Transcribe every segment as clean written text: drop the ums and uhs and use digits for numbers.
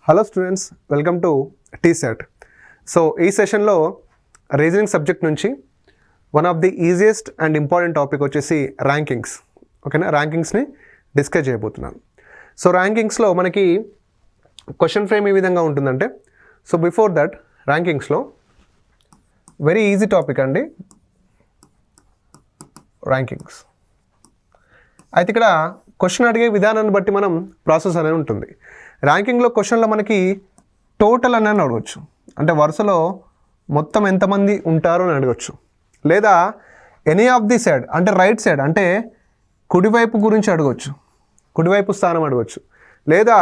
Hello students, welcome to TSET. So ఈ సెషన్లో reasoning subject నుంచి one of the easiest and important topic వచ్చేసి rankings. ఓకేనా, ర్యాంకింగ్స్ని డిస్కస్ చేయబోతున్నాను. సో ర్యాంకింగ్స్లో మనకి క్వశ్చన్ ఫ్రేమ్ ఏ విధంగా ఉంటుందంటే, సో బిఫోర్ దట్ ర్యాంకింగ్స్లో వెరీ ఈజీ టాపిక్ అండి ర్యాంకింగ్స్. అయితే ఇక్కడ క్వశ్చన్ అడిగే విధానాన్ని బట్టి మనం ప్రాసెస్ అనేది ఉంటుంది. ర్యాంకింగ్లో క్వశ్చన్లో మనకి టోటల్ అని అడగవచ్చు, అంటే వరుసలో మొత్తం ఎంతమంది ఉంటారు అని అడగచ్చు. లేదా ఎనీ ఆఫ్ ది సైడ్ అంటే రైట్ సైడ్ అంటే కుడివైపు గురించి అడగవచ్చు, కుడివైపు స్థానం అడగచ్చు. లేదా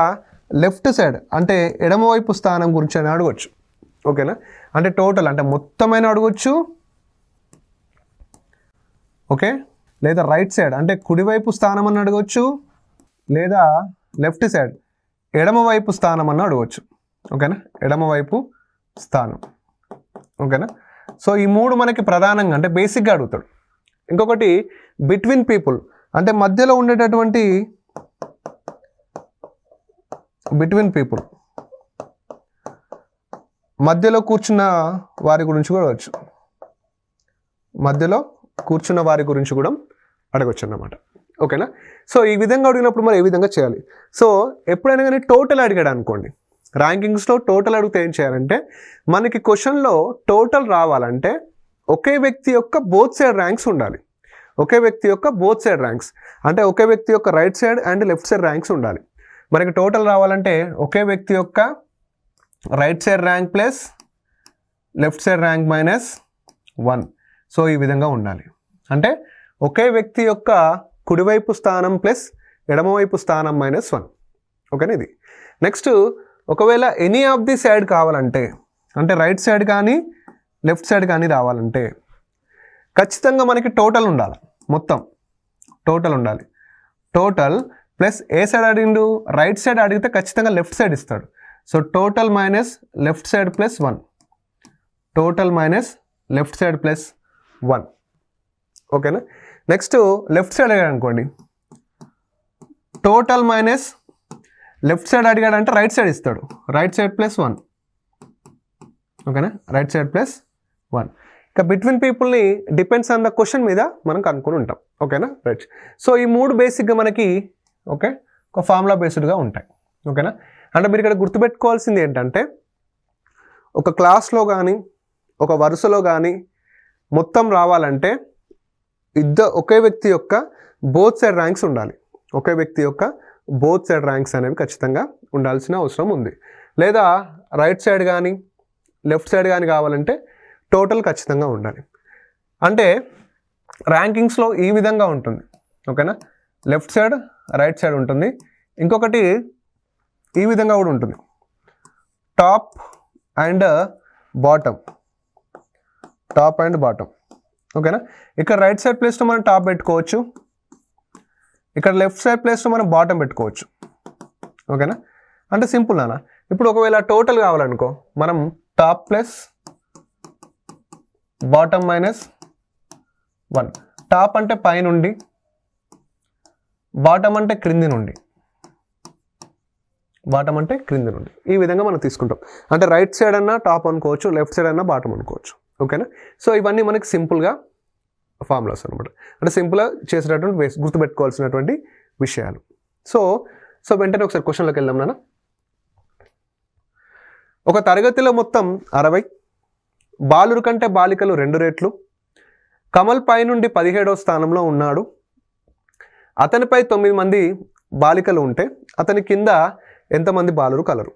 లెఫ్ట్ సైడ్ అంటే ఎడమవైపు స్థానం గురించి అని అడగచ్చు. ఓకేనా, అంటే టోటల్ అంటే మొత్తమైన అడగచ్చు. ఓకే, లేదా రైట్ సైడ్ అంటే కుడివైపు స్థానం అని అడగవచ్చు. లేదా లెఫ్ట్ సైడ్ ఎడమవైపు స్థానం అని అడగవచ్చు. ఓకేనా, ఎడమవైపు స్థానం. ఓకేనా, సో ఈ మూడు మనకి ప్రధానంగా అంటే బేసిక్గా అడుగుతాడు. ఇంకొకటి బిట్వీన్ పీపుల్ అంటే మధ్యలో ఉండేటటువంటి బిట్వీన్ పీపుల్, మధ్యలో కూర్చున్న వారి గురించి కూడా అడగచ్చు. మధ్యలో కూర్చున్న వారి గురించి కూడా అడగచ్చు అన్నమాట. ఓకేనా, సో ఈ విధంగా అడిగినప్పుడు మరి ఏ విధంగా చేయాలి? సో ఎప్పుడైనా కానీ టోటల్ అడిగాడు అనుకోండి, ర్యాంకింగ్స్లో టోటల్ అడిగితే ఏం చేయాలంటే, మనకి క్వశ్చన్లో టోటల్ రావాలంటే ఒకే వ్యక్తి యొక్క బోత్ సైడ్ ర్యాంక్స్ ఉండాలి. ఒకే వ్యక్తి యొక్క బోత్ సైడ్ ర్యాంక్స్ అంటే ఒకే వ్యక్తి యొక్క right side and left side ranks ఉండాలి. మనకి టోటల్ రావాలంటే ఒకే వ్యక్తి యొక్క right side rank plus left side rank -1. So ఈ విధంగా ఉండాలి. అంటే ఒకే వ్యక్తి యొక్క కుడివైపు స్థానం ప్లస్ ఎడమవైపు స్థానం -1. ఓకేనా, ఇది. నెక్స్ట్, ఒకవేళ ఎనీ ఆఫ్ ది సైడ్ కావాలంటే అంటే రైట్ సైడ్ కానీ లెఫ్ట్ సైడ్ కానీ రావాలంటే ఖచ్చితంగా మనకి టోటల్ ఉండాలి. మొత్తం టోటల్ ఉండాలి. టోటల్ ప్లస్ ఏ సైడ్ అడిగిండు, రైట్ సైడ్ అడిగితే ఖచ్చితంగా లెఫ్ట్ సైడ్ ఇస్తాడు. So total minus left side +1. Total minus left side +1. ఓకేనా, నెక్స్ట్ లెఫ్ట్ సైడ్ అడిగాడు అనుకోండి, టోటల్ మైనస్ లెఫ్ట్ సైడ్ అడిగాడు అంటే రైట్ సైడ్ ఇస్తాడు. Right side +1. ఓకేనా, రైట్ సైడ్ +1. ఇక బిట్వీన్ పీపుల్ని డిపెండ్స్ ఆన్ ద క్వశ్చన్ మీద మనం కనుక్కొని ఉంటాం. ఓకేనా, రైట్. సో ఈ మూడు బేసిక్గా మనకి ఓకే ఒక ఫార్ములా బేస్డ్గా ఉంటాయి. ఓకేనా, అంటే మీరు ఇక్కడ గుర్తుపెట్టుకోవాల్సింది ఏంటంటే, ఒక క్లాస్లో కానీ ఒక వరుసలో కానీ మొత్తం రావాలంటే ఒకే వ్యక్తి యొక్క బోత్ సైడ్ ర్యాంక్స్ ఉండాలి. ఒకే వ్యక్తి యొక్క బోత్ సైడ్ ర్యాంక్స్ అనేవి ఖచ్చితంగా ఉండాల్సిన అవసరం ఉంది. లేదా రైట్ సైడ్ కానీ లెఫ్ట్ సైడ్ కానీ కావాలంటే టోటల్ ఖచ్చితంగా ఉండాలి. అంటే ర్యాంకింగ్స్లో ఈ విధంగా ఉంటుంది. ఓకేనా, లెఫ్ట్ సైడ్ రైట్ సైడ్ ఉంటుంది. ఇంకొకటి ఈ విధంగా కూడా ఉంటుంది, top and bottom. Top and bottom. ఓకేనా, ఇక్కడ రైట్ సైడ్ ప్లేస్లో మనం టాప్ పెట్టుకోవచ్చు, ఇక్కడ లెఫ్ట్ సైడ్ ప్లేస్లో మనం బాటమ్ పెట్టుకోవచ్చు. ఓకేనా, అంటే సింపుల్ నాన్న. ఇప్పుడు ఒకవేళ టోటల్ కావాలనుకో, మనం టాప్ ప్లస్ బాటమ్ -1. టాప్ అంటే పైనుండి, బాటమ్ అంటే క్రింది నుండి. బాటమ్ అంటే క్రింది నుండి. ఈ విధంగా మనం తీసుకుంటాం. అంటే రైట్ సైడ్ అన్నా టాప్ అనుకోవచ్చు, లెఫ్ట్ సైడ్ అన్నా బాటమ్ అనుకోవచ్చు. ఓకేనా, సో ఇవన్నీ మనకి సింపుల్గా ఫార్ములాస్ అనమాట. అంటే సింపుల్గా చేసేటటువంటి గుర్తుపెట్టుకోవాల్సినటువంటి విషయాలు. సో వెంటనే ఒకసారి క్వశ్చన్లోకి వెళ్దాం నాన్న. ఒక తరగతిలో మొత్తం 60, బాలురు కంటే బాలికలు 2 రెట్లు. కమల్ పై నుండి 17వ స్థానంలో ఉన్నాడు. అతనిపై 9 మంది బాలికలు ఉంటే అతని కింద ఎంతమంది బాలురు కలరు?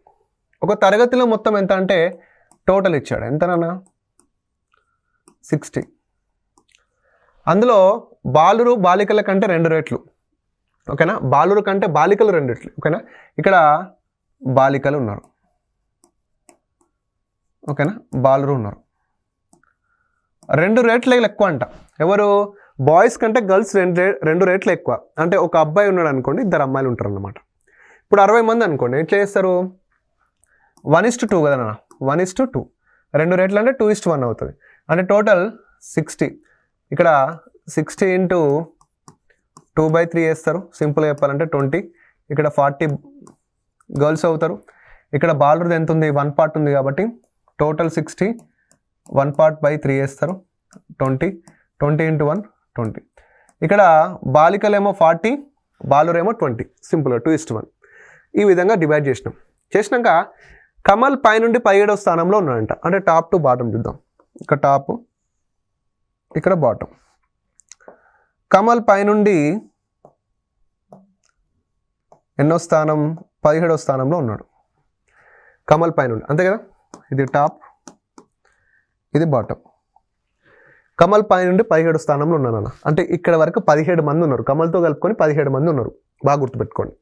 ఒక తరగతిలో మొత్తం ఎంత అంటే టోటల్ ఇచ్చాడు. ఎంతనన్నా 60. అందులో బాలురు బాలికల కంటే 2 రెట్లు. ఓకేనా, బాలురు కంటే బాలికలు 2 రెట్లు. ఓకేనా, ఇక్కడ బాలికలు ఉన్నారు. ఓకేనా, బాలురు ఉన్నారు. 2 రెట్లు ఎక్కువ అంట. ఎవరు? బాయ్స్ కంటే గర్ల్స్ 2 రెట్లు ఎక్కువ. అంటే ఒక అబ్బాయి ఉన్నాడు అనుకోండి, 2 అమ్మాయిలు ఉంటారు అన్నమాట. ఇప్పుడు 60 మంది అనుకోండి, ఎట్లా చేస్తారు? 1:2 కదా నాన్న, 1:2. 2 రెట్లు అంటే 2:1 అవుతుంది. అంటే టోటల్ 60. ఇక్కడ 60 × 2/3 వేస్తారు. సింపుల్గా చెప్పాలంటే 20. ఇక్కడ 40 గర్ల్స్ అవుతారు. ఇక్కడ బాలుది ఎంత ఉంది 1 పార్ట్ ఉంది కాబట్టి టోటల్ 60 1 పార్ట్ బై 3 వేస్తారు 20 20 ఇంటూ 1 20. ఇక్కడ బాలికలేమో 40 బాలురేమో 20 సింపుల్గా 2:1 ఈ విధంగా డివైడ్ చేసినాక కమల్ పైనుండి 17వ స్థానంలో ఉన్నాడంట. అంటే టాప్ టు బాటమ్ చూద్దాం. ఇక్కడ టాప్ ఇక్కడ బాటమ్. కమల్ పైనుండి ఎన్నో స్థానం 17వ స్థానంలో ఉన్నాడు. కమల్ పైనుండి అంతే కదా, ఇది టాప్ ఇది బాటమ్. కమల్ పైనుండి 17వ స్థానంలో ఉన్నాను. అంటే ఇక్కడ వరకు 17 మంది ఉన్నారు. కమల్తో కలుపుకొని 17 మంది ఉన్నారు. బాగా గుర్తుపెట్టుకోండి.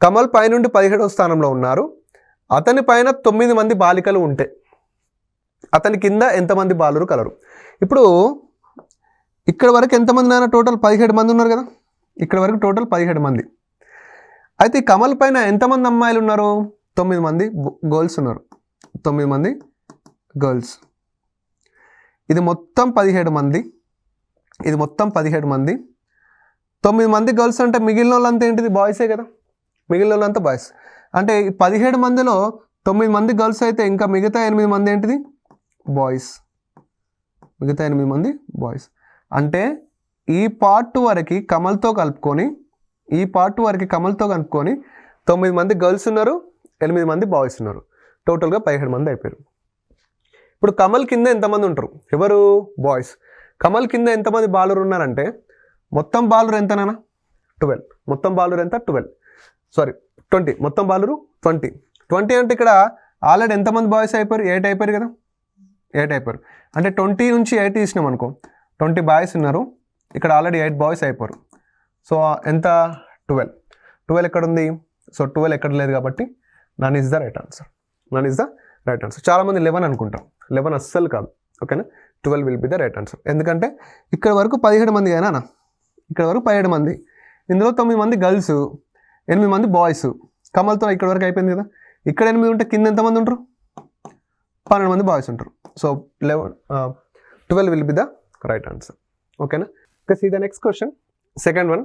కమల్ పైనుండి 17వ స్థానంలో ఉన్నారు. అతని పైన 9 మంది బాలికలు ఉంటే అతని కింద ఎంతమంది బాలురు కలరు. ఇప్పుడు ఇక్కడ వరకు ఎంతమంది నాన్న టోటల్ 17 మంది ఉన్నారు కదా, ఇక్కడ వరకు టోటల్ 17 మంది. అయితే ఈ కమల్ పైన ఎంతమంది అమ్మాయిలు ఉన్నారు, 9 మంది గర్ల్స్ ఉన్నారు. 9 మంది గర్ల్స్. ఇది మొత్తం 17 మంది, ఇది మొత్తం 17 మంది. 9 మంది గర్ల్స్ అంటే మిగిలిన వాళ్ళంతా ఏంటిది బాయ్సే కదా, మిగిలిన వాళ్ళంతా బాయ్స్. అంటే 17 మందిలో 9 మంది గర్ల్స్ అయితే ఇంకా మిగతా 8 మంది ఏంటిది బాయ్స్, మిగతా 8 మంది బాయ్స్. అంటే ఈ పార్ట్ వరకు కమల్తో కలుపుకొని 9 మంది గర్ల్స్ ఉన్నారు, 8 మంది బాయ్స్ ఉన్నారు. టోటల్గా 17 మంది అయిపోయారు. ఇప్పుడు కమల్ కింద ఎంతమంది ఉంటారు, ఎవరు బాయ్స్. కమల్ కింద ఎంతమంది బాలురు ఉన్నారంటే మొత్తం బాలురు ఎంతనా 12. మొత్తం బాలురు ఎంత 12 సారీ 20. మొత్తం బాలురు 20. 20 అంటే ఇక్కడ ఆల్రెడీ ఎంతమంది బాయ్స్ అయిపోయారు, 8 అయిపోయారు కదా, 8 అయిపోయారు. అంటే 20 నుంచి 8 తీసినాం అనుకో, 20 బాయ్స్ ఉన్నారు, ఇక్కడ ఆల్రెడీ 8 బాయ్స్ అయిపోయారు. సో ఎంత 12. 12 ఎక్కడ ఉంది, సో 12 ఎక్కడ లేదు కాబట్టి none is the right answer. None is the right answer. చాలామంది 11 అనుకుంటాం, 11 అస్సలు కాదు. ఓకేనా, 12 will be the right answer. ఎందుకంటే ఇక్కడ వరకు 17 మంది అయినా, ఇక్కడ వరకు 17 మంది, ఇందులో 9 మంది గర్ల్స్, 8 మంది బాయ్స్. కమల్తో ఇక్కడ వరకు అయిపోయింది కదా. ఇక్కడ 8 ఉంటే కింద ఎంతమంది ఉంటారు, 12 మంది బాయ్స్ ఉంటారు. So 12 will be the right answer. ఓకేనా. ఇక see the next question, second one.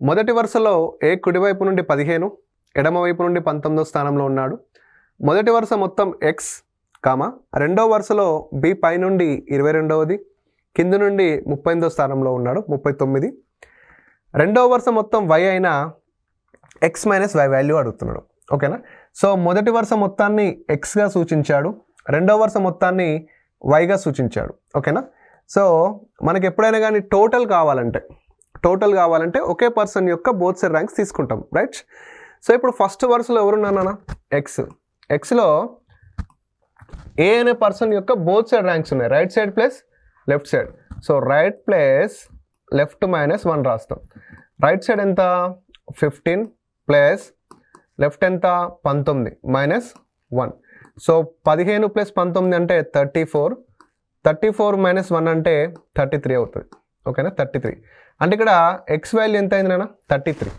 మొదటి వరుసలో ఏ కుడివైపు నుండి 15, ఎడమవైపు నుండి 19వ స్థానంలో ఉన్నాడు. మొదటి వరుస మొత్తం ఎక్స్ కామా, రెండవ వరుసలో బి పై నుండి 22వది, కింద నుండి 38వ స్థానంలో ఉన్నాడు 39. రెండవ వరుస మొత్తం వై అయినా ఎక్స్ మైనస్ వై వాల్యూ అడుగుతున్నాడు. ఓకేనా. సో మొదటి వరుస మొత్తాన్ని ఎక్స్గా సూచించాడు, రెండవ వరుస మొత్తాన్ని వైగా సూచించాడు. ఓకేనా. సో మనకి ఎప్పుడైనా కానీ టోటల్ కావాలంటే ఒకే పర్సన్ యొక్క బోత్ సైడ్ ర్యాంక్స్ తీసుకుంటాం, రైట్. సో ఇప్పుడు ఫస్ట్ వరుసలో ఎవరున్నానా ఎక్స్. ఎక్స్లో ఏ అనే పర్సన్ యొక్క బోత్ సైడ్ ర్యాంక్స్ ఉన్నాయి, right side plus left side. So right plus left minus 1 రాస్తాం. రైట్ సైడ్ ఎంత 15 ప్లస్ లెఫ్ట్ ఎంత 19 మైనస్ 1. సో 15 ప్లస్ 19 అంటే 34, 34 మైనస్ 1 అంటే 33 అవుతుంది. ఓకేనా, 33. అంటే ఇక్కడ ఎక్స్ వాల్యూ ఎంత అయింది నాన్న 33.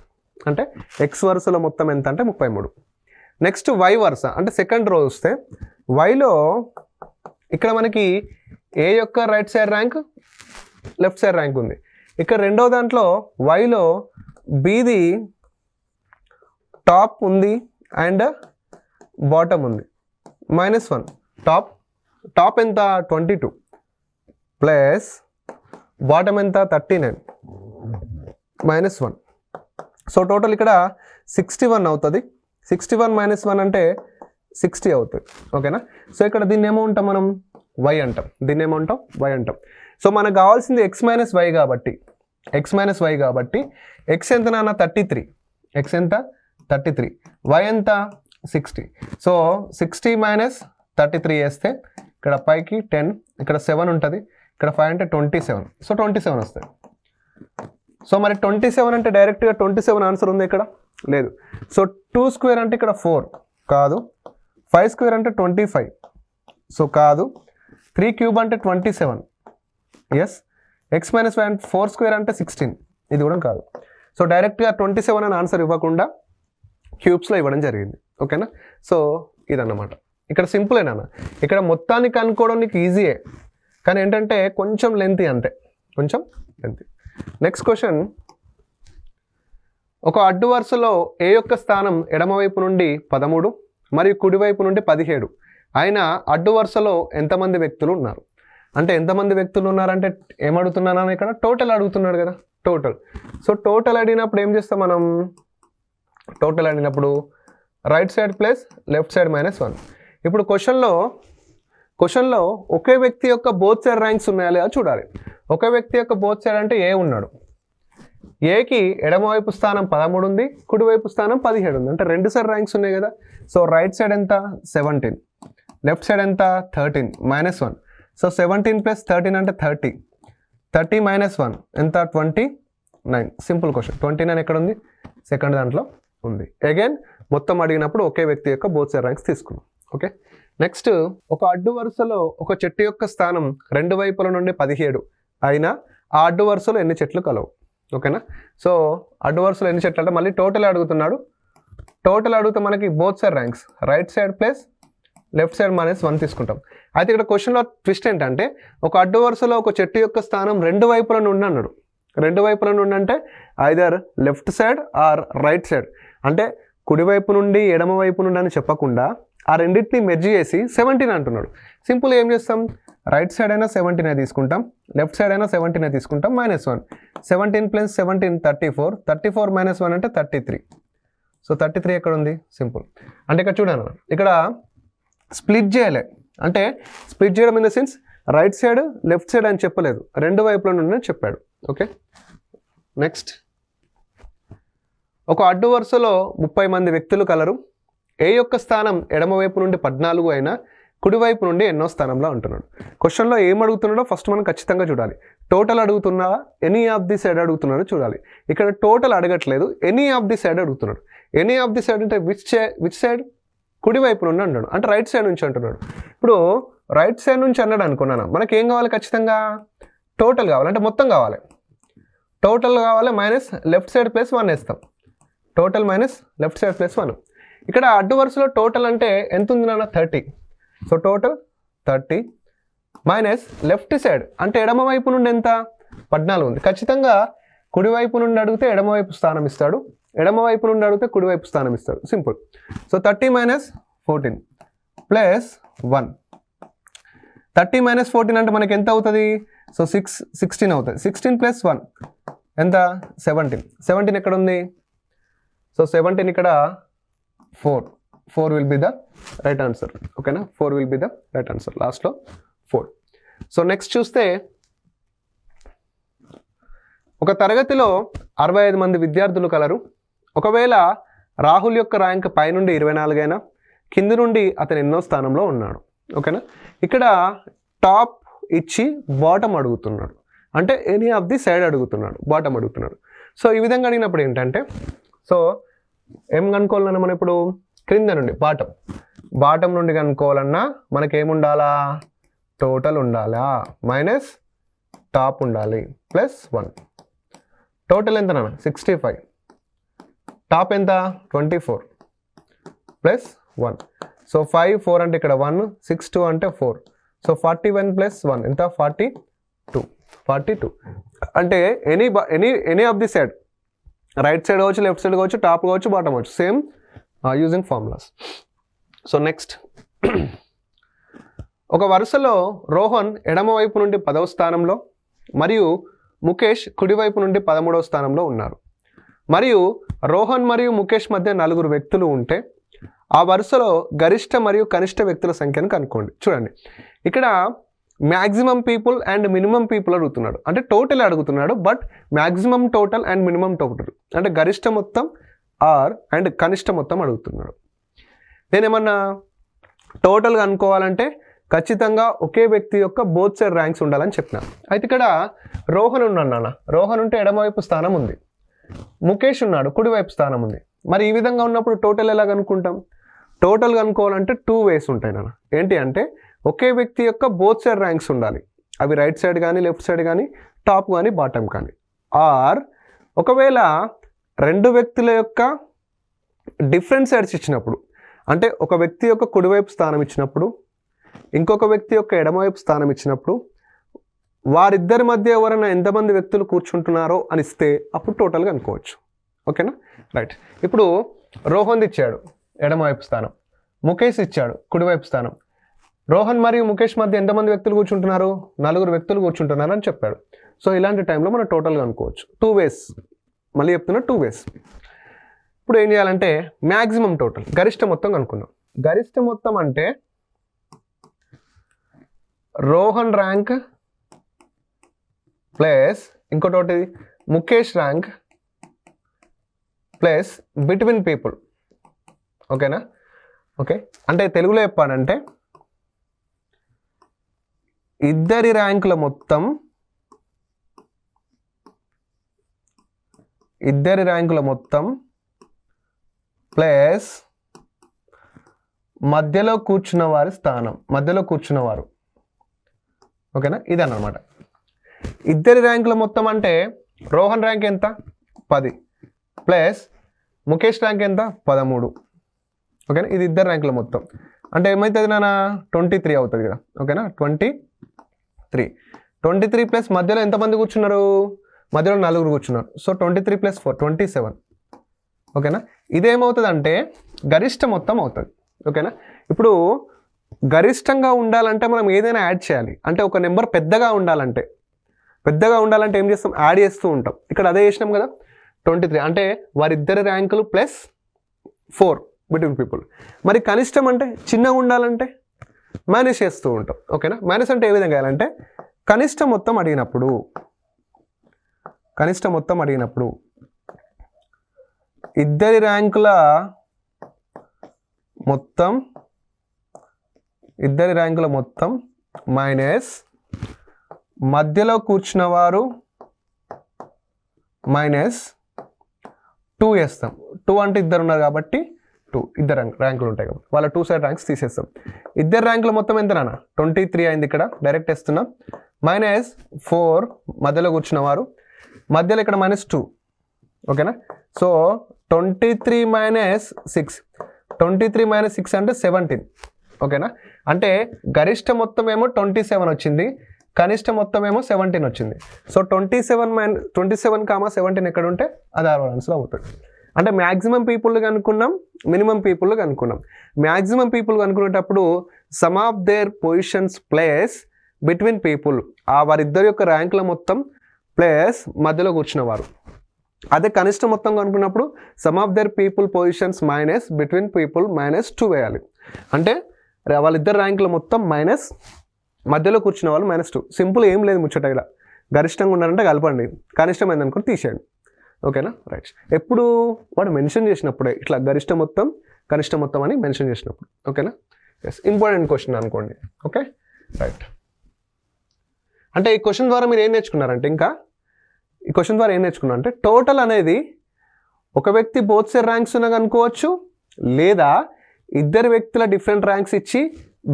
అంటే ఎక్స్ వరుసలో మొత్తం ఎంత అంటే 33. నెక్స్ట్ వై వరుస అంటే సెకండ్ రో వస్తే వైలో ఇక్కడ మనకి ఏ యొక్క right side rank left side rank ఉంది. ఇక్కడ రెండో దాంట్లో వైలో బీది టాప్ ఉంది అండ్ బాటమ్ ఉంది, -1. టాప్ ఎంత 22 ప్లస్ బాటమ్ ఎంత 39 -1. సో టోటల్ ఇక్కడ 61 అవుతుంది. 61 - 1 అంటే 60 అవుతుంది. ఓకేనా. సో ఇక్కడ దీన్ని ఏమంటాం మనం వై అంటాం, వై అంటాం. సో మనకు కావాల్సింది ఎక్స్ మైనస్ వై కాబట్టి ఎక్స్ ఎంత నాన్న 33, ఎక్స్ ఎంత 33, వై ఎంత 60. సో 60 - 33 వేస్తే ఇక్కడ పైకి 10, ఇక్కడ 7 ఉంటుంది, ఇక్కడ 5 అంటే 27. సో 27 వస్తుంది. సో మరి 27 అంటే డైరెక్ట్గా 27 ఆన్సర్ ఉంది ఇక్కడ లేదు. సో 2 స్క్వేర్ అంటే ఇక్కడ 4 కాదు, 5 స్క్వేర్ అంటే 25 సో కాదు, 3 క్యూబ్ అంటే 27 ఎస్, ఎక్స్ మైనస్ 5 4 స్క్వేర్ అంటే 16 ఇది కూడా కాదు. సో డైరెక్ట్గా 27 అని ఆన్సర్ ఇవ్వకుండా క్యూబ్స్లో ఇవ్వడం జరిగింది. ఓకేనా. సో ఇదన్నమాట. ఇక్కడ సింపులేనా, ఇక్కడ మొత్తాన్ని కనుక్కోవడం నీకు ఈజీయే, కానీ ఏంటంటే కొంచెం లెంతీ అంతే, కొంచెం లెంతీ. నెక్స్ట్ క్వశ్చన్, ఒక అడ్డు వరుసలో ఏ యొక్క స్థానం ఎడమవైపు నుండి 13, మరియు కుడివైపు నుండి 17 అయినా అడ్డు వరుసలో ఎంతమంది వ్యక్తులు ఉన్నారు. అంటే ఎంతమంది వ్యక్తులు ఉన్నారంటే ఏమడుగుతున్నాను ఇక్కడ, టోటల్ అడుగుతున్నాడు కదా, టోటల్. సో టోటల్ అడిగినప్పుడు ఏం చేస్తాం మనం, టోటల్ అడిగినప్పుడు right side plus left side -1. ఇప్పుడు క్వశ్చన్లో ఒకే వ్యక్తి యొక్క బోత్ సైడ్ ర్యాంక్స్ ఉన్నాయా లేదా చూడాలి. ఒకే వ్యక్తి యొక్క బోత్ సైడ్ అంటే ఏ ఉన్నాడు, ఏకి ఎడమవైపు స్థానం 13 ఉంది, కుడివైపు స్థానం 17 ఉంది, అంటే రెండు సైడ్ ర్యాంక్స్ ఉన్నాయి కదా. సో రైట్ సైడ్ ఎంత 17, లెఫ్ట్ సైడ్ ఎంత 13 -1. సో 17 + 13 అంటే 30, 30 - 1 ఎంత 29. Simple question. 29 ఎక్కడ ఉంది, సెకండ్ దాంట్లో ఉంది. అగైన్ మొత్తం అడిగినప్పుడు ఒకే వ్యక్తి యొక్క బోత్ సైడ్ ర్యాంక్స్ తీసుకున్నాం. ఓకే, నెక్స్ట్ ఒక అడ్డు వరుసలో ఒక చెట్టు యొక్క స్థానం రెండు వైపుల నుండి 17 అయినా ఆ అడ్డు వరుసలో ఎన్ని చెట్లు కలవు. ఓకేనా, సో అడ్డు వరుసలో ఎన్ని చెట్లు అంటే మళ్ళీ టోటల్ అడుగుతున్నాడు. టోటల్ అడిగితే మనకి both side ranks right side plus left side -1 తీసుకుంటాం. అయితే ఇక్కడ క్వశ్చన్లో ట్విస్ట్ ఏంటంటే ఒక అడ్డు వరుసలో ఒక చెట్టు యొక్క స్థానం రెండు వైపుల నుండి అన్నాడు. రెండు వైపుల నుండి అంటే either left side or right side, అంటే కుడివైపు నుండి ఎడమ వైపు నుండి అని చెప్పకుండా ఆ రెండింటిని మెర్జ్ చేసి 17 అంటున్నాడు. సింపుల్ ఏం చేస్తాం, రైట్ సైడ్ అయినా 17 తీసుకుంటాం, లెఫ్ట్ సైడ్ అయినా 17 తీసుకుంటాం, -1. 17 + 17 34, 34 - 1 అంటే 33. సో 33 ఎక్కడ ఉంది, సింపుల్. అంటే ఇక్కడ చూడండి, ఇక్కడ స్ప్లిట్ చేయలే, అంటే స్ప్లిట్ చేయడం in the sense right side left side అని చెప్పలేదు, రెండు వైపుల నుండి చెప్పాడు. ఓకే, నెక్స్ట్ ఒక అడ్డు వరుసలో 30 మంది వ్యక్తులు కలరు. ఏ యొక్క స్థానం ఎడమవైపు నుండి 14 అయినా కుడివైపు నుండి ఎన్నో స్థానంలో అంటున్నాడు. క్వశ్చన్లో ఏం అడుగుతున్నాడో ఫస్ట్ మనం ఖచ్చితంగా చూడాలి. టోటల్ అడుగుతున్నా, ఎనీ ఆఫ్ ది సైడ్ అడుగుతున్నాడో చూడాలి. ఇక్కడ టోటల్ అడగట్లేదు, ఎనీ ఆఫ్ ది సైడ్ అడుగుతున్నాడు. ఎనీ ఆఫ్ ది సైడ్ అంటే విచ్ సైడ్, కుడివైపు నుండి అంటున్నాడు, అంటే రైట్ సైడ్ నుంచి అంటున్నాడు. ఇప్పుడు రైట్ సైడ్ నుంచి అన్నాడు అనుకున్నాను, మనకి ఏం కావాలి, ఖచ్చితంగా టోటల్ కావాలి, అంటే మొత్తం కావాలి. టోటల్ కావాలి మైనస్ లెఫ్ట్ సైడ్ +1 వేస్తాం. Total minus left side +1. ఇక్కడ అడ్డు వరుసలో టోటల్ అంటే ఎంత ఉంది నాన్న, 30. So total 30 minus left side అంటే ఎడమ వైపు నుండి ఎంత 14 ఉంది. ఖచ్చితంగా కుడివైపు నుండి అడిగితే ఎడమవైపు స్థానం ఇస్తాడు, ఎడమ వైపు నుండి అడిగితే కుడివైపు స్థానం ఇస్తాడు, సింపుల్. సో 30 - 14 +1. 30 - 14 అంటే మనకి ఎంత అవుతుంది, సో 16 అవుతుంది. 16 + 1 ఎంత 17. 17 ఎక్కడ ఉంది, సో 17 ఇక్కడ 4 will be the right answer. ఓకేనా, 4 will be the right answer, లాస్ట్లో 4. సో నెక్స్ట్ చూస్తే ఒక తరగతిలో 65 మంది విద్యార్థులు కలరు. ఒకవేళ రాహుల్ యొక్క ర్యాంక్ పై నుండి 24 అయినా కింది నుండి అతను ఎన్నో స్థానంలో ఉన్నాడు. ఓకేనా, ఇక్కడ టాప్ ఇచ్చి బాటమ్ అడుగుతున్నాడు, అంటే ఎనీ ఆఫ్ ది సైడ్ అడుగుతున్నాడు, బాటమ్ అడుగుతున్నాడు. సో ఈ విధంగా అడిగినప్పుడు ఏంటంటే, సో ఏం కనుక్కోవాలన్నా మనం ఇప్పుడు క్రింద నుండి బాటమ్ నుండి కనుక్కోవాలన్నా మనకి ఏముండాలా, టోటల్ ఉండాలా మైనస్ టాప్ ఉండాలి +1. టోటల్ ఎంత నాన్న 65, టాప్ ఎంత 24 +1. సో 5 4 అంటే ఇక్కడ 1, 6 2 అంటే 4. సో 41 + 1 ఎంత 42. అంటే any of the side, right side కావచ్చు, లెఫ్ట్ సైడ్ కావచ్చు, టాప్ కావచ్చు, బాటమ్ కావచ్చు, same using formulas. So next ఒక వరుసలో రోహన్ ఎడమ వైపు నుండి 10వ స్థానంలో మరియు ముఖేష్ కుడివైపు నుండి 13వ స్థానంలో ఉన్నారు. మరియు రోహన్ మరియు ముఖేష్ మధ్య 4 వ్యక్తులు ఉంటే ఆ వరుసలో గరిష్ట మరియు కనిష్ట వ్యక్తుల సంఖ్యను కనుక్కోండి. చూడండి, ఇక్కడ maximum people and minimum people అడుగుతున్నాడు, అంటే టోటల్ అడుగుతున్నాడు, but maximum total and minimum total అంటే గరిష్ట మొత్తం అండ్ కనిష్ట మొత్తం అడుగుతున్నాడు. నేనేమన్నా టోటల్గా అనుకోవాలంటే ఖచ్చితంగా ఒకే వ్యక్తి యొక్క బోత్ సైడ్ ర్యాంక్స్ ఉండాలని చెప్పిన. అయితే ఇక్కడ రోహన్ ఉన్నాడు నాన్న, రోహన్ ఉంటే ఎడమవైపు స్థానం ఉంది, ముఖేష్ ఉన్నాడు కుడివైపు స్థానం ఉంది. మరి ఈ విధంగా ఉన్నప్పుడు టోటల్ ఎలా కనుక్కుంటాం, టోటల్ కనుక్కోవాలంటే 2 ways ఉంటాయి నాన్న. ఏంటి అంటే ఒకే వ్యక్తి యొక్క బోత్ సైడ్ ర్యాంక్స్ ఉండాలి, అవి రైట్ సైడ్ కానీ లెఫ్ట్ సైడ్ కానీ టాప్ కానీ బాటమ్ కానీ. ఆర్ ఒకవేళ రెండు వ్యక్తుల యొక్క డిఫరెంట్ సైడ్స్ ఇచ్చినప్పుడు, అంటే ఒక వ్యక్తి యొక్క కుడివైపు స్థానం ఇచ్చినప్పుడు, ఇంకొక వ్యక్తి యొక్క ఎడమవైపు స్థానం ఇచ్చినప్పుడు, వారిద్దరి మధ్య ఎవరైనా ఎంతమంది వ్యక్తులు కూర్చుంటున్నారో అని ఇస్తే అప్పుడు టోటల్గా అనుకోవచ్చు. ఓకేనా, రైట్. ఇప్పుడు రోహన్ ఇచ్చాడు ఎడమవైపు స్థానం, ముఖేష్ ఇచ్చాడు కుడివైపు స్థానం. రోహన్ మరియు ముఖేష్ మధ్య ఎంతమంది వ్యక్తులు కూర్చుంటున్నారు? 4 వ్యక్తులు కూర్చుంటున్నారు అని చెప్పాడు. సో ఇలాంటి టైంలో మనం టోటల్గా అనుకోవచ్చు. 2 ways, మళ్ళీ చెప్తున్నా 2 ways. ఇప్పుడు ఏం చేయాలంటే మ్యాక్సిమం టోటల్ గరిష్ట మొత్తం కనుక్కుందాం. గరిష్ట మొత్తం అంటే రోహన్ ర్యాంక్ ప్లస్ ఇంకోటి Mukesh rank plus between people. ఓకేనా? ఓకే, అంటే తెలుగులో చెప్పానంటే ఇద్దరి ర్యాంకుల మొత్తం ప్లస్ మధ్యలో కూర్చున్న వారి స్థానం, మధ్యలో కూర్చున్నవారు. ఓకేనా? ఇదన్నమాట. ఇద్దరి ర్యాంకుల మొత్తం అంటే రోహన్ ర్యాంక్ ఎంత? 10 ప్లస్ ముఖేష్ ర్యాంక్ ఎంత? 13. ఓకేనా? ఇది ఇద్దరు ర్యాంకుల మొత్తం అంటే ఏమవుతుంది నాన్న? 23 అవుతుంది కదా. ఓకేనా? 23 ప్లస్ మధ్యలో ఎంతమంది కూర్చున్నారు? మధ్యలో 4 కూర్చున్నారు. సో 23 + 4 27. ఓకేనా? ఇదేమవుతుంది అంటే గరిష్ట మొత్తం అవుతుంది. ఓకేనా? ఇప్పుడు గరిష్టంగా ఉండాలంటే మనం ఏదైనా యాడ్ చేయాలి. అంటే ఒక నెంబర్ పెద్దగా ఉండాలంటే ఏం చేస్తాం? యాడ్ చేస్తూ ఉంటాం. ఇక్కడ అదే చేసినాం కదా. 23 అంటే వారిద్దరి ర్యాంకులు ప్లస్ 4 బిట్వీన్ పీపుల్. మరి కనిష్టం అంటే చిన్నగా ఉండాలంటే మైనస్ చేస్తూ ఉంటాం. ఓకేనా? మైనస్ అంటే ఏ విధంగా వేయాలంటే కనిష్ట మొత్తం అడిగినప్పుడు ఇద్దరి ర్యాంకుల మొత్తం మైనస్ మధ్యలో కూర్చున్న వారు మైనస్ 2 వేస్తాం. 2 అంటే ఇద్దరు ఉన్నారు కాబట్టి 2 ఇద్దరు ర్యాంకులు ఉంటాయి కాబట్టి వాళ్ళ 2 సైడ్ ర్యాంక్స్ తీసేస్తాం. ఇద్దరు ర్యాంకుల మొత్తం ఎంత నాన్న? 23 అయింది. ఇక్కడ డైరెక్ట్ వేస్తున్నాం. మైనస్ 4 మధ్యలో కూర్చున్నవారు, మధ్యలో ఇక్కడ -2. ఓకేనా? సో 23 - 6 23 - 6 అంటే 17. ఓకేనా? అంటే గరిష్ట మొత్తం ఏమో 27 వచ్చింది, కనిష్ట మొత్తం ఏమో 17 వచ్చింది. సో 27, 17 ఎక్కడ ఉంటే అది ఆరో ఆన్సర్ అవుతుంది. అంటే మ్యాక్సిమం పీపుల్ కనుక్కున్నాం, మినిమం పీపుల్ కనుక్కున్నాం. మ్యాక్సిమం పీపుల్ కనుక్కునేటప్పుడు sum of their positions place between people, వారిద్దరి యొక్క ర్యాంకుల మొత్తం ప్లస్ మధ్యలో కూర్చున్నవారు. అదే కనిష్ట మొత్తం కనుక్కున్నప్పుడు sum of their people positions minus between people -2 వేయాలి. అంటే వాళ్ళిద్దరు ర్యాంకుల మొత్తం మైనస్ మధ్యలో కూర్చున్న వాళ్ళు -2. సింపుల్, ఏం లేదు ముచ్చట. ఇలా గరిష్టంగా ఉన్నారంటే కలపండి, కనిష్టం ఏందనుకోండి తీసేయండి. ఓకేనా? రైట్. ఎప్పుడు వాడు మెన్షన్ చేసినప్పుడే ఇట్లా గరిష్ట మొత్తం కనిష్ట మొత్తం అని మెన్షన్ చేసినప్పుడు. ఓకేనా? ఎస్, ఇంపార్టెంట్ క్వశ్చన్ అనుకోండి. Okay, right. అంటే ఈ క్వశ్చన్ ద్వారా మీరు ఏం నేర్చుకున్నారంటే అంటే టోటల్ అనేది ఒక వ్యక్తి బోత్ సైడ్ ర్యాంక్స్ ఉన్నా కనుక్కోవచ్చు, లేదా ఇద్దరు వ్యక్తుల డిఫరెంట్ ర్యాంక్స్ ఇచ్చి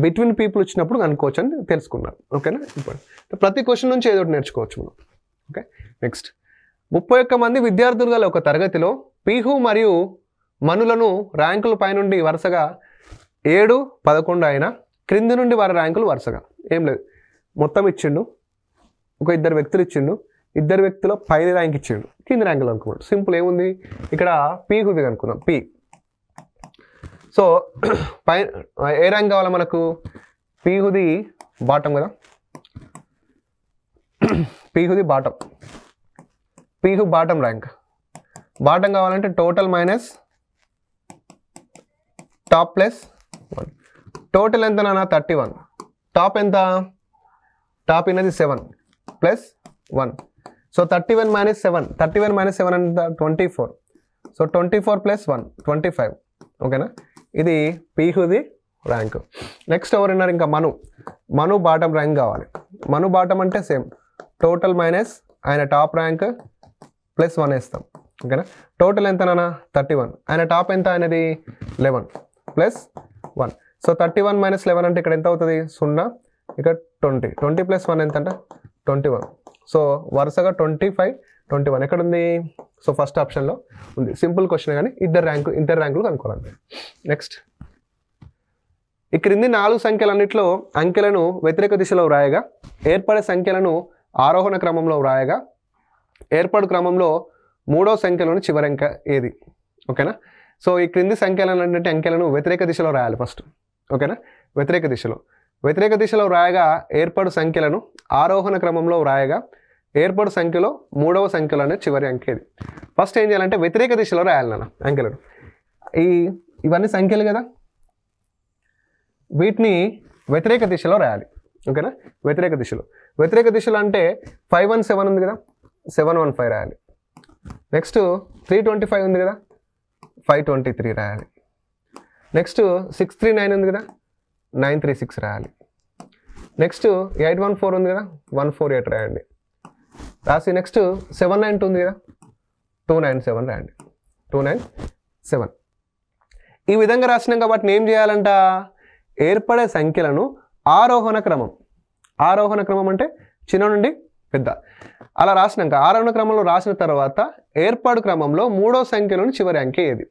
బిట్వీన్ పీపుల్ వచ్చినప్పుడు కనుక్కోవచ్చు అని తెలుసుకున్నారు. ఓకేనా? ఇప్పుడు ప్రతి క్వశ్చన్ నుంచి ఏదో ఒకటి నేర్చుకోవచ్చు మనం. Okay, next. 31 మంది విద్యార్థులు గల ఒక తరగతిలో పీహు మరియు మనులను ర్యాంకుల పైనుండి వరుసగా 7, 11 అయినా క్రింది నుండి వారి ర్యాంకులు వరుసగా ఏం లేదు, మొత్తం ఇచ్చిండు. ఒక ఇద్దరు వ్యక్తులు ఇచ్చిండు, ఇద్దరు వ్యక్తుల పైన ర్యాంక్ ఇచ్చిండు, కింది ర్యాంకులు అనుకున్నాడు. సింపుల్, ఏముంది ఇక్కడ పీహుది అనుకున్నాం. పీ. సో పై ఏ ర్యాంక్ కావాలా మనకు? పీహుది బాటం కదా, పీహుది bottom, Peehu bottom rank. Bottom కావాలంటే total minus top plus 1. Total ఎంత నాన్న? 31. టాప్ ఎంత? టాప్ అనేది 7 ప్లస్ 1. సో 31 - 7, 31 - 7 అంటే 24. సో 24 + 1 25. ఓకేనా? ఇది పీహుది ర్యాంక్. నెక్స్ట్ ఎవరున్నారు? ఇంకా మను బాటం ర్యాంక్ కావాలి. మను బాటం అంటే సేమ్, టోటల్ మైనస్ ఆయన టాప్ ర్యాంక్ ప్లస్ 1 వేస్తాం. ఓకేనా? టోటల్ ఎంత నాన్న? 31. ఆయన టాప్ ఎంత? అనేది 11 ప్లస్ 1. సో 31 - 11 అంటే ఇక్కడ ఎంత అవుతుంది? 0. ఇక్కడ 20. 20 + 1 ఎంత అంటే 21. సో వరుసగా 25, 21 ఎక్కడ ఉంది? సో ఫస్ట్ ఆప్షన్లో ఉంది. సింపుల్ క్వశ్చన్, కానీ ఇద్దరు ర్యాంకులు కనుక్కోవాలి. నెక్స్ట్, ఈ క్రింది 4 సంఖ్యలన్నింటిలో అంకెలను వ్యతిరేక దిశలో వ్రాయగా ఏర్పడే సంఖ్యలను ఆరోహణ క్రమంలో వ్రాయగా ఏర్పడు క్రమంలో 3వ సంఖ్యలోని చివరి అంకె ఏది? ఓకేనా? సో ఈ క్రింది సంఖ్యలను అంటే అంకెలను వ్యతిరేక దిశలో రాయాలి ఫస్ట్. ఓకేనా, వ్యతిరేక దిశలో రాయగా ఏర్పడు సంఖ్యలను ఆరోహణ క్రమంలో వ్రాయగా ఏర్పడు సంఖ్యలో 3వ సంఖ్యలో అనేది చివరి అంకె ఇది. ఫస్ట్ ఏం చేయాలంటే వ్యతిరేక దిశలో రాయాలి నాన్న అంకెలను. ఇవన్నీ సంఖ్యలు కదా, వీటిని వ్యతిరేక దిశలో రాయాలి. ఓకేనా, వ్యతిరేక దిశలో అంటే 517 ఉంది కదా, 715 రాయాలి. నెక్స్ట్ 325 ఉంది కదా, 523 రాయాలి. నెక్స్ట్ 639 ఉంది కదా, 936 రాయాలి. నెక్స్ట్ 814 ఉంది కదా, 148 రాయండి. రాసి నెక్స్ట్ 792 ఉంది కదా, 297 రాయండి. 297 ఈ విధంగా రాసినాం కాబట్టి ఏం చేయాలంట, ఏర్పడే సంఖ్యలను ఆరోహణ క్రమం అంటే చిన్న నుండి పెద్ద అలా రాసినాక ఆరోహణ క్రమంలో రాసిన తర్వాత ఏర్పాటు క్రమంలో 3వ సంఖ్యలోని చివరి అంకె ఏది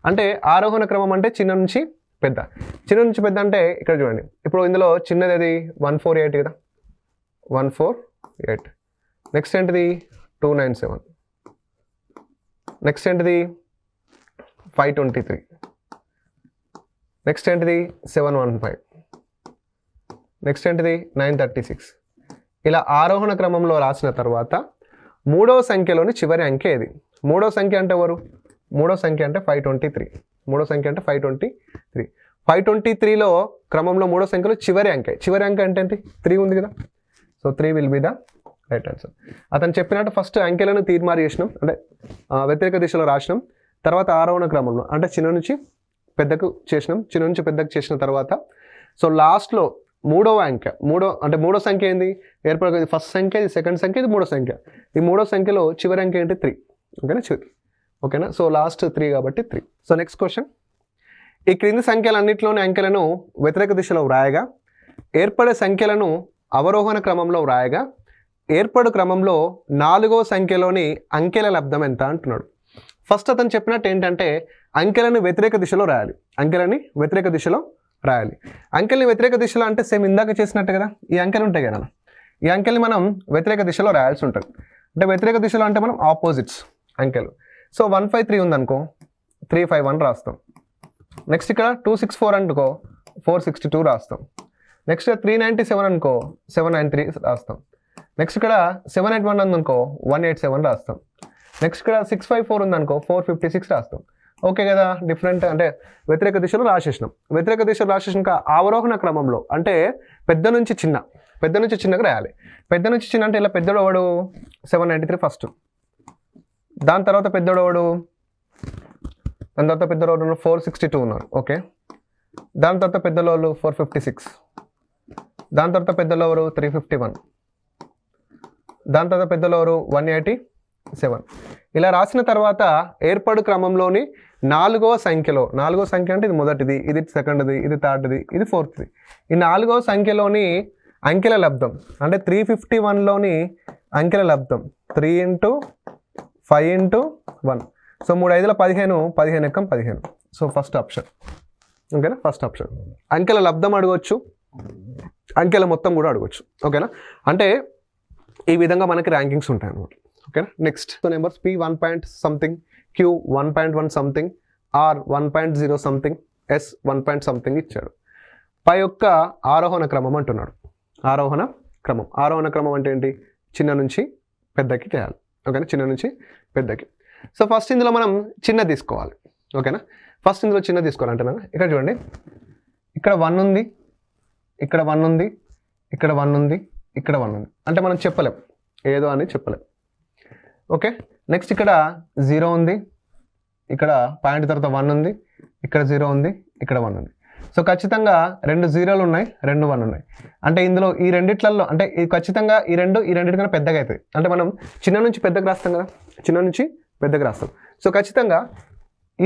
అంటే ఆరోహణ క్రమం అంటే చిన్న నుంచి పెద్ద అంటే ఇక్కడ చూడండి. ఇప్పుడు ఇందులో చిన్నది అది 148 కదా, 148. నెక్స్ట్ ఏంటిది 297. నెక్స్ట్ ఏంటిది 523. నెక్స్ట్ ఏంటిది 715. నెక్స్ట్ ఏంటిది 936. ఇలా ఆరోహణ క్రమంలో రాసిన తర్వాత 3వ సంఖ్యలోని చివరి అంకె ఏది? 3వ సంఖ్య అంటే ఎవరు? 3వ సంఖ్య అంటే 523. 3వ సంఖ్య అంటే 523. 523లో క్రమంలో 3వ సంఖ్యలో చివరి అంకె అంటే ఏంటి? 3 ఉంది కదా. So 3 will be the right answer. అతను చెప్పినట్టు ఫస్ట్ అంకెలను తీర్మారు చేసినాం, అంటే వ్యతిరేక దిశలో రాసినాం. తర్వాత ఆరోహణ క్రమంలో అంటే చిన్న నుంచి పెద్దకు చేసిన తర్వాత సో లాస్ట్లో 3వ అంకె అంటే 3వ సంఖ్య ఏంది? ఏర్పడే ఫస్ట్ సంఖ్య, ఇది సెకండ్ సంఖ్య, ఇది 3వ సంఖ్య. ఈ 3వ సంఖ్యలో చివరి అంకె ఏంటి? 3. ఓకేనా. సో లాస్ట్ 3 కాబట్టి 3. సో నెక్స్ట్ క్వశ్చన్, ఈ క్రింది సంఖ్యలన్నింటిలోని అంకెలను వ్యతిరేక దిశలో వ్రాయగా ఏర్పడే సంఖ్యలను అవరోహణ క్రమంలో వ్రాయగా ఏర్పడు క్రమంలో 4వ సంఖ్యలోని అంకెల లబ్ధం ఎంత అంటున్నాడు. ఫస్ట్ అతను చెప్పినట్టు ఏంటంటే అంకెలను వ్యతిరేక దిశలో రాయాలి. అంకెల్ని వ్యతిరేక దిశలో అంటే సేమ్ ఇందాక చేసినట్టు కదా, ఈ అంకెలు ఉంటాయి కదా, ఈ అంకెల్ని మనం వ్యతిరేక దిశలో రాయాల్సి ఉంటుంది. అంటే వ్యతిరేక దిశలో అంటే మనం ఆపోజిట్స్ అంకెలు. సో 153 ఉందనుకో 351 రాస్తాం. నెక్స్ట్ ఇక్కడ 264 అనుకో 462 రాస్తాం. నెక్స్ట్ 397 అనుకో 793 రాస్తాం. నెక్స్ట్ ఇక్కడ 781 ఉందనుకో 187 రాస్తాం. నెక్స్ట్ ఇక్కడ 654 ఉందనుకో 456 రాస్తాం. ఓకే కదా, డిఫరెంట్ అంటే వ్యతిరేక దిశలో రాసేసినాక అవరోహణ క్రమంలో అంటే పెద్ద నుంచి చిన్నగా రాయాలి. పెద్ద నుంచి చిన్న అంటే ఇలా పెద్దోడు వాడు 793 ఫస్ట్, దాని తర్వాత పెద్దోడు వాడు 462 ఉన్నారు. ఓకే, దాని తర్వాత పెద్దలో వాళ్ళు 456, దాని తర్వాత పెద్దలో ఎవరు 351, దాని తర్వాత పెద్దలో ఎవరు 187. ఇలా రాసిన తర్వాత ఏర్పడు క్రమంలోని 4వ సంఖ్య అంటే ఇది మొదటిది, ఇది సెకండ్ది, ఇది థర్డ్ది, ఇది ఫోర్త్ది. ఈ 4వ సంఖ్యలోని అంకెల లబ్ధం అంటే 351లోని అంకెల లబ్ధం 3 × 5 × 1. సో 3 5 15, 15 ఎక్కం 15. So first option. ఓకేనా, ఫస్ట్ ఆప్షన్. అంకెల లబ్ధం అడగవచ్చు, అంకెల మొత్తం కూడా అడగవచ్చు. ఓకేనా, అంటే ఈ విధంగా మనకి ర్యాంకింగ్స్ ఉంటాయి అన్నమాట. ఓకేనా, next so numbers P 1 point something, Q 1.1 something, R 1.0 something, S 1 point something ఇచ్చాడు. పై యొక్క ఆరోహణ క్రమం అంటున్నాడు. ఆరోహణ క్రమం అంటే ఏంటి? చిన్న నుంచి పెద్దకి చేయాలి. ఓకేనా, చిన్న నుంచి పెద్దకి. సో ఫస్ట్ ఇందులో మనం చిన్న తీసుకోవాలి. ఓకేనా, ఫస్ట్ ఇందులో చిన్న తీసుకోవాలంటున్నా. ఇక్కడ చూడండి, ఇక్కడ 1 ఉంది, ఇక్కడ 1 ఉంది, ఇక్కడ 1 ఉంది, ఇక్కడ 1 ఉంది. అంటే మనం చెప్పలేం, ఏదో అని చెప్పలేం. ఓకే, నెక్స్ట్ ఇక్కడ 0 ఉంది, ఇక్కడ పాయింట్ తర్వాత 1 ఉంది, ఇక్కడ 0 ఉంది, ఇక్కడ 1 ఉంది. సో ఖచ్చితంగా 2 0లు ఉన్నాయి, 2 1 ఉన్నాయి. అంటే ఇందులో ఈ రెండిట్లలో అంటే ఇది ఖచ్చితంగా ఈ రెండింటికన్నా పెద్దగా అవుతుంది. అంటే మనం చిన్న నుంచి పెద్దగా రాస్తాం కదా, సో ఖచ్చితంగా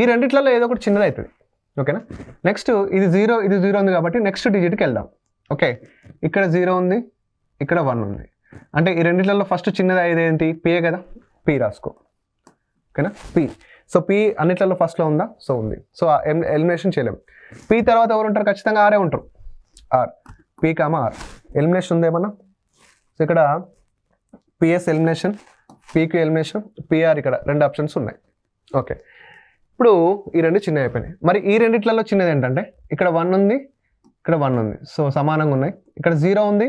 ఈ రెండిట్లలో ఏదో ఒకటి చిన్నది అవుతుంది. ఓకేనా, నెక్స్ట్ ఇది 0 ఉంది కాబట్టి నెక్స్ట్ డిజిట్కి వెళ్దాం. ఓకే, ఇక్కడ 0 ఉంది, ఇక్కడ 1 ఉంది. అంటే ఈ రెండిట్లలో ఫస్ట్ చిన్నది అయ్యేది ఏంటి? P కదా, P రాసుకో. ఓకేనా, P. సో P అన్నిట్లలో ఫస్ట్లో ఉందా? సో ఉంది. సో ఎలిమినేషన్ చేయలేం. P తర్వాత ఎవరు ఉంటారు? ఖచ్చితంగా ఆరే ఉంటారు. R, P, R. ఎలిమినేషన్ ఉందేమన్నా? సో ఇక్కడ PS elimination, PQ elimination, PR ఇక్కడ 2 ఆప్షన్స్ ఉన్నాయి. ఓకే, ఇప్పుడు ఈ రెండు చిన్నవి అయిపోయినాయి. మరి ఈ రెండిట్లలో చిన్నది ఏంటంటే ఇక్కడ 1 ఉంది, ఇక్కడ 1 ఉంది, సో సమానంగా ఉన్నాయి. ఇక్కడ 0 ఉంది,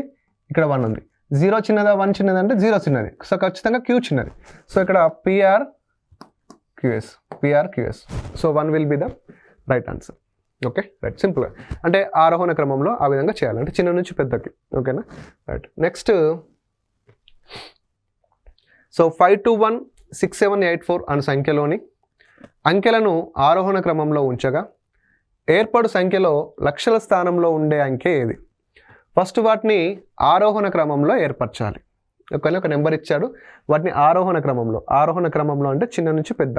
ఇక్కడ 1 ఉంది. 0 చిన్నదా 1 చిన్నది అంటే 0 చిన్నది, సో ఖచ్చితంగా Q చిన్నది. సో ఇక్కడ PRQS. So 1 will be the right answer. Okay, right, సింపుల్గా అంటే ఆరోహణ క్రమంలో ఆ విధంగా చేయాలి, అంటే చిన్న నుంచి పెద్దకి. ఓకేనా, రైట్. నెక్స్ట్, సో 521 6784 అనే సంఖ్యలోని అంకెలను ఆరోహణ క్రమంలో ఉంచగా ఏర్పడు సంఖ్యలో లక్షల స్థానంలో ఉండే అంకె ఏది? ఫస్ట్ వాటిని ఆరోహణ క్రమంలో ఏర్పరచాలి. ఒక నెంబర్ ఇచ్చాడు, వాటిని ఆరోహణ క్రమంలో అంటే చిన్న నుంచి పెద్ద.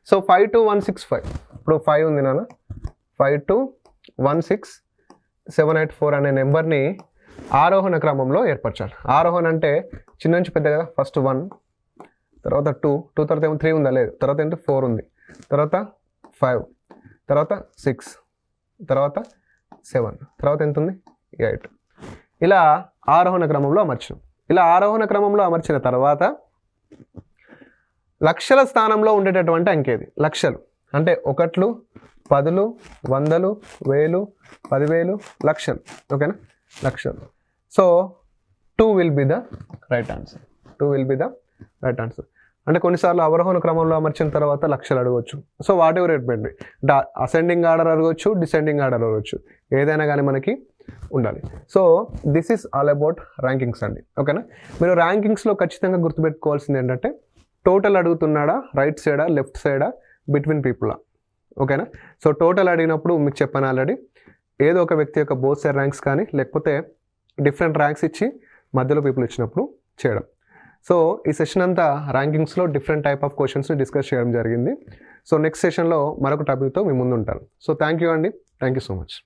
సో 52165, ఇప్పుడు 5 ఉంది నాన్న, 5216784 అనే నెంబర్ని ఆరోహణ క్రమంలో ఏర్పరచాలి. ఆరోహణ అంటే చిన్న నుంచి పెద్ద కదా, ఫస్ట్ 1, తర్వాత 2 తర్వాత ఏమో 3 ఉందా, లేదు, తర్వాత ఏంటి 4 ఉంది, తర్వాత 5, తర్వాత 6, తర్వాత 7, తర్వాత ఎంత ఉంది 8. ఇలా ఆరోహణ క్రమంలో అమర్చడం. ఇలా ఆరోహణ క్రమంలో అమర్చిన తర్వాత లక్షల స్థానంలో ఉండేటటువంటి అంకేది? లక్షలు అంటే 1, 10, 100, 1000, 10,000, లక్షలు. ఓకేనా, లక్షలు. So 2 will be the right answer. అంటే కొన్నిసార్లు అవరోహణ క్రమంలో అమర్చిన తర్వాత లక్షలు అడగవచ్చు. So what ever it might be, ascending order అడగవచ్చు, డిసెండింగ్ ఆర్డర్ అడగవచ్చు, ఏదైనా కానీ మనకి ఉండాలి. So this is all about rankings అండి. ఓకేనా, మీరు ర్యాంకింగ్స్లో ఖచ్చితంగా గుర్తుపెట్టుకోవాల్సింది ఏంటంటే టోటల్ అడుగుతున్నాడా, రైట్ సైడా, లెఫ్ట్ సైడా, బిట్వీన్ పీపులా. ఓకేనా, సో టోటల్ అడిగినప్పుడు మీకు చెప్పాను ఆల్రెడీ, ఏదో ఒక వ్యక్తి యొక్క బోత్ సైడ్ ర్యాంక్స్ కానీ లేకపోతే డిఫరెంట్ ర్యాంక్స్ ఇచ్చి మధ్యలో పీపుల్ ఇచ్చినప్పుడు చేయడం. సో ఈ సెషన్ అంతా ర్యాంకింగ్స్లో డిఫరెంట్ టైప్ ఆఫ్ క్వశ్చన్స్ని డిస్కస్ చేయడం జరిగింది. సో నెక్స్ట్ సెషన్లో మరొక టాపిక్తో మీ ముందు ఉంటాను. సో థ్యాంక్ యూ అండి, థ్యాంక్ యూ సో మచ్.